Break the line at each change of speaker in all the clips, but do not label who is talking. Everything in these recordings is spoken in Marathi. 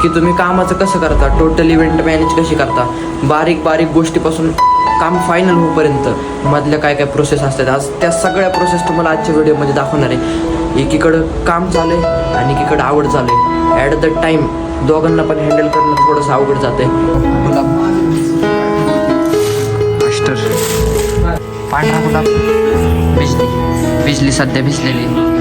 की तुम्ही कामाचं कसं करता, टोटल इव्हेंट मॅनेज कशी करता, बारीक बारीक गोष्टीपासून काम फायनल होईपर्यंत मधल्या काय काय प्रोसेस असतात. आज त्या सगळ्या प्रोसेस तुम्हाला आजच्या व्हिडिओमध्ये दाखवणार आहे. एकीकडं काम चालू आहे आणि एकीकडं आवड चालू आहे. ॲट द टाईम दोघांना पण हँडल करणं थोडंसं अवघड जाते. गुलाब, मास्टर, पांढरा गुलाब, बिजली सध्या भिजलेली.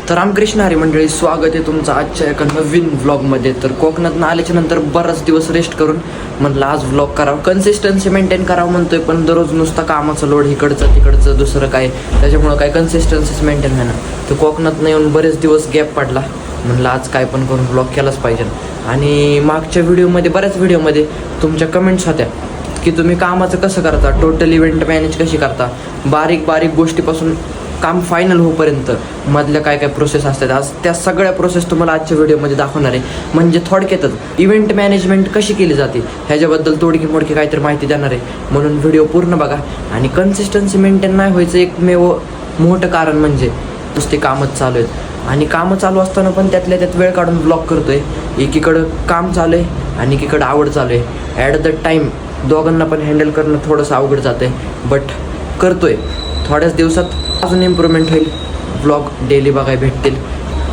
तर रामकृष्ण हरी मंडळी, स्वागत आहे तुमचं आजच्या एका नवीन व्लॉगमध्ये. तर कोकणातनं आल्याच्या नंतर बराच दिवस रेस्ट करून म्हटलं आज व्लॉग करावं, कन्सिस्टन्सी मेंटेन करावं म्हणतोय. पण दररोज नुसता कामाचं लोड, इकडचं तिकडचं दुसरं काय, त्याच्यामुळं काय कन्सिस्टन्सीच मेंटेन आहे ना. तर कोकणातनं येऊन बरेच दिवस गॅप पडला, म्हटलं आज काय पण करून व्लॉग केलाच पाहिजे. आणि मागच्या व्हिडिओमध्ये, बऱ्याच व्हिडिओमध्ये तुमच्या कमेंट्स होत्या की तुम्ही कामाचं कसं करता, टोटल इव्हेंट मॅनेज कशी करता, बारीक बारीक गोष्टीपासून काम फायनल होईपर्यंत मधल्या काय काय प्रोसेस असतात. आज त्या सगळ्या प्रोसेस तुम्हाला आजच्या व्हिडिओमध्ये दाखवणार आहे. म्हणजे थोडक्यातच इव्हेंट मॅनेजमेंट कशी केली जाते ह्याच्याबद्दल तोडकी मोडकी काहीतरी माहिती देणार आहे. म्हणून व्हिडिओ पूर्ण बघा. आणि कन्सिस्टन्सी मेंटेन नाही व्हायचं एकमेव मोठं कारण म्हणजे नुसते कामच चालू आहेत. आणि कामं चालू असताना पण त्यातल्या त्यात वेळ काढून ब्लॉग करतोय. एकीकडं काम चालू आहे आणि एकीकडं आवड चालू आहे. ॲट द टाईम दोघांना पण हँडल करणं थोडंसं अवघड जातं आहे. बट करतोय. थोड्याच दिवसात अजून इम्प्रूव्हमेंट होईल, व्लॉग डेली बघायला भेटतील.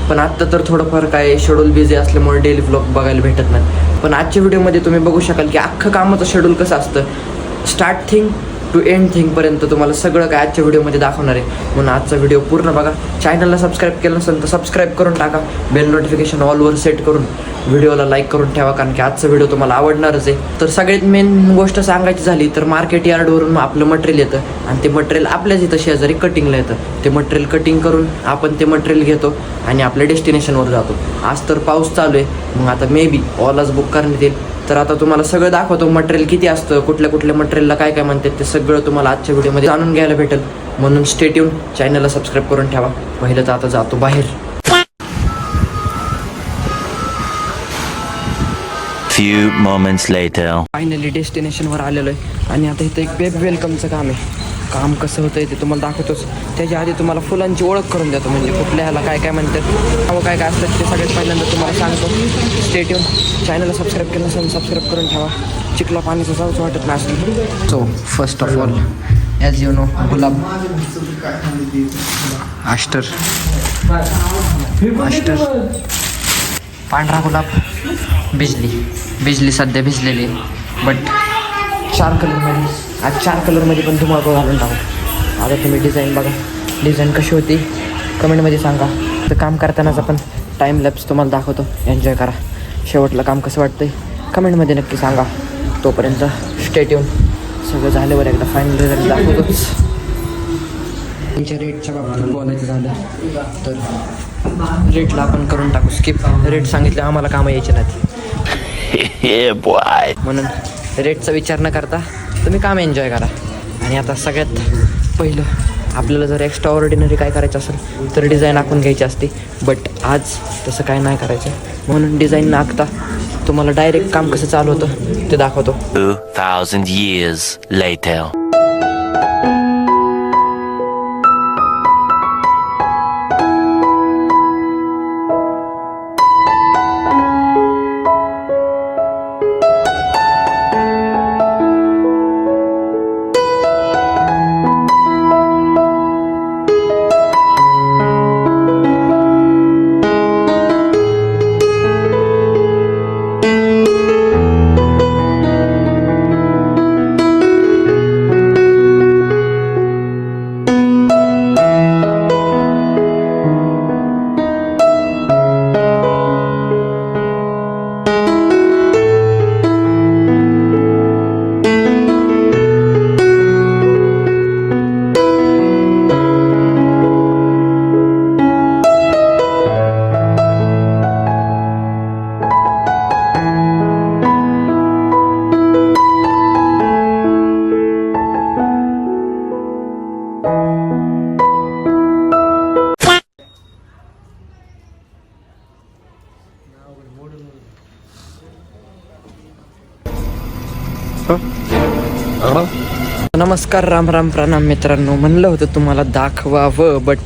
पण आत्ता तर थोडंफार काय शेड्यूल बिझी असल्यामुळे डेली व्लॉग बघायला भेटत नाही. पण आजच्या व्हिडिओमध्ये तुम्ही बघू शकाल की अख्खं कामाचं शेड्यूल कसं असतं, स्टार्ट थिंग टू एंड थिंगपर्यंत तुम्हाला सगळं काय आजच्या व्हिडिओमध्ये दाखवणार आहे. म्हणून आजचा व्हिडिओ पूर्ण बघा. चॅनलला सबस्क्राईब केलं नसेल तर सबस्क्राईब करून टाका. बेल नोटिफिकेशन ऑलवर सेट करून व्हिडिओला लाईक करून ठेवा, कारण की आजचा व्हिडिओ तुम्हाला आवडणारच आहे. तर सगळ्यात मेन गोष्ट सांगायची झाली तर मार्केट यार्डवरून आपलं मटेरियल येतं आणि ते मटेरियल आपल्याच इथं शेजारी कटिंगला येतं. ते मटेरियल कटिंग करून आपण ते मटेरियल घेतो आणि आपल्या डेस्टिनेशनवर जातो. आज तर पाऊस चालू आहे, मग आता मे बी ओलाच बुक करण्यात येईल. तर आता तुम्हाला सगळं दाखवतो, मटेरियल किती असतं, कुठल्या कुठल्या मटेरियलला काय काय म्हणतात, ते सगळं तुम्हाला आजच्या व्हिडिओमध्ये जाणून घ्यायला भेटेल. म्हणून स्टे ट्यून, चॅनलला सबस्क्राईब करून ठेवा. पहिलं तर आता जातो बाहेर.
Few moments later.
फायनली डेस्टिनेशनवर आलेलो आहे आणि आता इथं एक बेब वेलकमचं काम आहे. काम कसं होतं ते तुम्हाला दाखवतोच. त्याच्या आधी तुम्हाला फुलांची ओळख करून देतो, म्हणजे कुठल्या ह्याला काय काय म्हणतात, काय काय असतात ते सगळ्यात पहिल्यांदा तुम्हाला सांगतो. स्टे ट्यून, चॅनलला सबस्क्राईब केलं असेल सबस्क्राईब करून ठेवा. चिखला पाण्याचं जाऊच वाटत नाही. So first of all as you know, गुलाब, आस्टर, पांढरा गुलाब, बिजली सध्या भिजलेली आहे. बट 4 कलरमध्ये, आज 4 कलरमध्ये पण तुम्हाला घालून टाकू. आता तुम्ही डिझाईन बघा, डिझाईन कशी होती कमेंटमध्ये सांगा. तर काम करतानाच आपण टाईम लॅप्स तुम्हाला दाखवतो, एन्जॉय करा. शेवटलं काम कसं वाटतंय कमेंटमध्ये नक्की सांगा. तोपर्यंत स्टे ट्यून. सगळं झाल्यावर एकदा फायनल रिझल्ट दाखवतोच. त्यांच्या रेटच्या बाबतीत बोलायचं झालं तर रेटला आपण करून टाकू स्किप. रेट सांगितलं आम्हाला कामं यायचे नाहीत. म्हणून रेटचा विचार न करता तुम्ही काम एन्जॉय करा. आणि आता सगळ्यात पहिलं आपल्याला जर एक्स्ट्रा ऑर्डिनरी काय करायचं असेल तर डिझाईन आखून घ्यायची असते. बट आज तसं काय नाही करायचं, म्हणून डिझाईन न आखता तुम्हाला डायरेक्ट काम कसं चालू होतं ते दाखवतो.
2000 years later.
नमस्कार, राम राम, प्रणाम मित्रांनो. म्हणलं होतं तुम्हाला दाखवावं, बट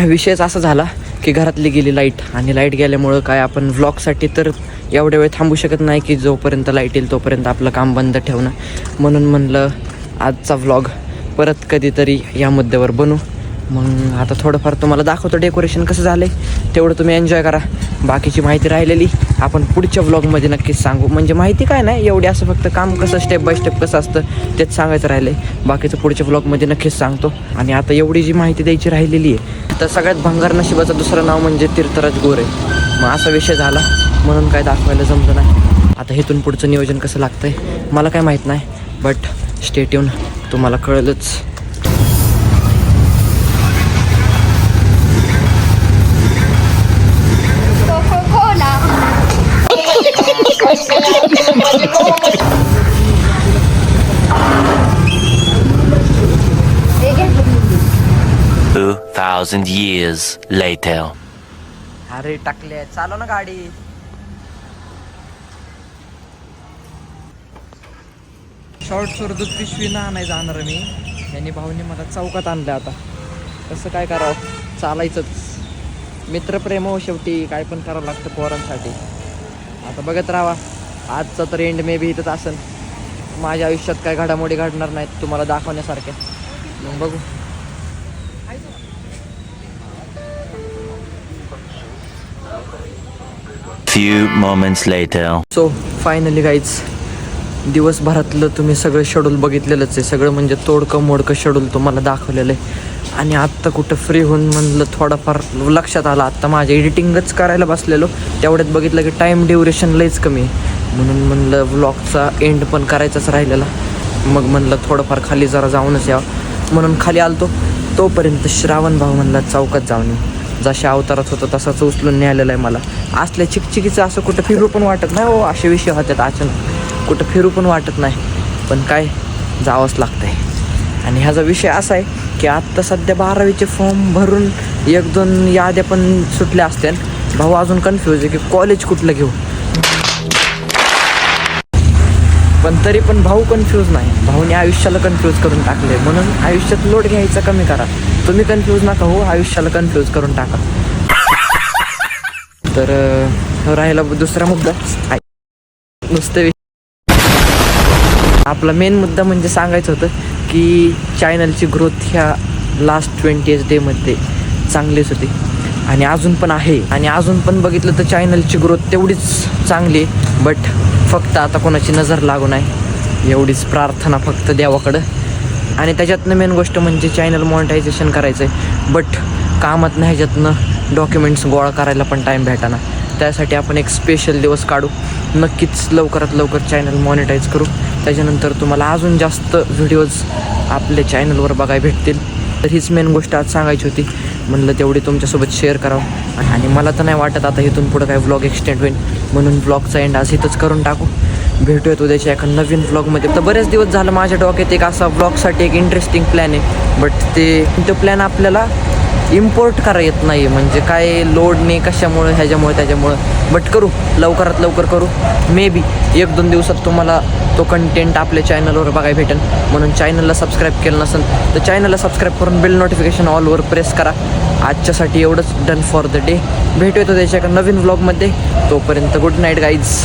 विषयच असा झाला की घरातली गेली लाईट, आणि लाईट गेल्यामुळं काय आपण व्लॉगसाठी तर एवढ्या वेळ थांबू शकत नाही की जोपर्यंत लाईट येईल तोपर्यंत आपलं काम बंद ठेवणं. म्हणून म्हणलं आजचा व्लॉग परत कधीतरी या मुद्द्यावर बनवू. मग आता थोडंफार तुम्हाला दाखवतो डेकोरेशन कसं झालं आहे, तेवढं तुम्ही एन्जॉय करा. बाकीची माहिती राहिलेली आपण पुढच्या व्लॉगमध्ये नक्कीच सांगू. म्हणजे माहिती काय नाही एवढी, असं फक्त काम कसं स्टेप बाय स्टेप कसं असतं तेच सांगायचं राहिलं आहे. बाकीचं पुढच्या व्लॉगमध्ये नक्कीच सांगतो. आणि आता एवढी जी माहिती द्यायची राहिलेली आहे तर सगळ्यात भंगार नशिबाचं दुसरं नाव म्हणजे तीर्थराज गोरे. मग असा विषय झाला म्हणून काय दाखवायला जमलं नाही. आता इथून पुढचं नियोजन कसं लागतं आहे मला काय माहीत नाही, बट स्टे ट्यून, तुम्हाला कळलंच.
Two 2,000 years later.
अरे टाकले, चालव ना गाडी. शॉर्ट दूध पिशवी ना नाही जाणार मी. यांनी भाऊनी मला चौकात आणलं. आता कसं काय करावं, चालायचंच. मित्रप्रेम हो शेवटी, काय पण करावं लागतं पोरांसाठी. आता बघत राहा, आजचा तर एंड मे बी इथंच असेल. माझ्या आयुष्यात काय घडामोडी घडणार नाहीत तुम्हाला दाखवण्यासारख्या. मग बघू.
Few moments later.
So finally guys, दिवसभरातलं तुम्ही सगळं शेड्यूल बघितलेलंच आहे. सगळं म्हणजे तोडकं मोडकं शेड्यूल तुम्हाला दाखवलेलं आहे. आणि आत्ता कुठं फ्री होऊन म्हणलं थोडंफार लक्षात आलं. आत्ता माझ्या एडिटिंगच करायला बसलेलो, तेवढ्यात बघितलं की टाईम ड्युरेशन लईच कमी आहे. म्हणून म्हणलं व्लॉगचा एंड पण करायचाच राहिलेला. मग म्हणलं थोडंफार खाली जरा जाऊनच यावं म्हणून खाली आलतो. तोपर्यंत श्रावण भाऊ म्हणला चौकात जाऊन जशा अवतारात होतं तसाच उचलून न्यायलेलं आहे. मला असल्या चिकचिकीचं असं कुठं फिरू पण वाटत नाही हो. असे विषय होतात अचानक, कुठं फिरू पण वाटत नाही, पण काय जावंच लागतं आहे. आणि ह्याचा विषय असा आहे की आत्ता सध्या 12वीचे फॉर्म भरून 1-2 याद्या पण सुटल्या असत्या. भाऊ अजून कन्फ्यूज आहे की कॉलेज कुठलं घेऊ. पण तरी पण भाऊ कन्फ्यूज नाही. भाऊने आयुष्याला कन्फ्यूज करून टाकले. म्हणून आयुष्यात लोड घ्यायचा कमी करा. तुम्ही कन्फ्यूज नका हो, आयुष्याला कन्फ्यूज करून टाका. तर राहिला दुसरा मुद्दा, नुसते आपला मेन मुद्दा म्हणजे सांगायचं होतं की चॅनलची ग्रोथ ह्या लास्ट 20 डेमध्ये चांगलीच होती आणि अजून पण आहे. आणि अजून पण बघितलं तर चॅनलची ग्रोथ तेवढीच चांगली आहे. बट फक्त आता कोणाची नजर लागू नाही एवढीच प्रार्थना फक्त देवाकडं. आणि त्याच्यातनं मेन गोष्ट म्हणजे चॅनल मॉनिटायझेशन करायचं आहे. बट कामात नाही, ह्याच्यातनं डॉक्युमेंट्स गोळा करायला पण टाईम भेटाना. त्यासाठी आपण एक स्पेशल दिवस काढू. नक्कीच लवकरात लवकर चॅनल मॉनिटाईज करू. त्याच्यानंतर तुम्हाला अजून जास्त व्हिडिओज आपल्या चॅनलवर बघायला भेटतील. तर हीच मेन गोष्ट आज सांगायची होती. म्हणलं तेवढी तुमच्यासोबत शेअर करावं. आणि मला तर नाही वाटत आता इथून पुढं काय व्लॉग एक्सटेंड होईल, म्हणून व्लॉगचा एंड आज इथंच करून टाकू. भेटूयात उद्याच्या एका नवीन व्लॉगमध्ये. तर बरेच दिवस झालं माझ्या डोक्यात एक असा व्लॉगसाठी एक इंटरेस्टिंग प्लॅन आहे. बट तो प्लॅन आपल्याला इम्पोर्ट करा येत नाही. म्हणजे काय लोड नाही, कशामुळे, ह्याच्यामुळे त्याच्यामुळं. बट करू, लवकरात लवकर करू. मे बी 1-2 दिवसात तुम्हाला तो कंटेंट आपल्या चॅनलवर बघायला भेटेल. म्हणून चॅनलला सबस्क्राईब केलं नसेल तर चॅनलला सबस्क्राईब करून बेल नोटिफिकेशन ऑलवर प्रेस करा. आजच्यासाठी एवढंच. Done for the day. भेटूया त्याच्या एका नवीन व्लॉगमध्ये. तोपर्यंत गुड नाईट गाईज.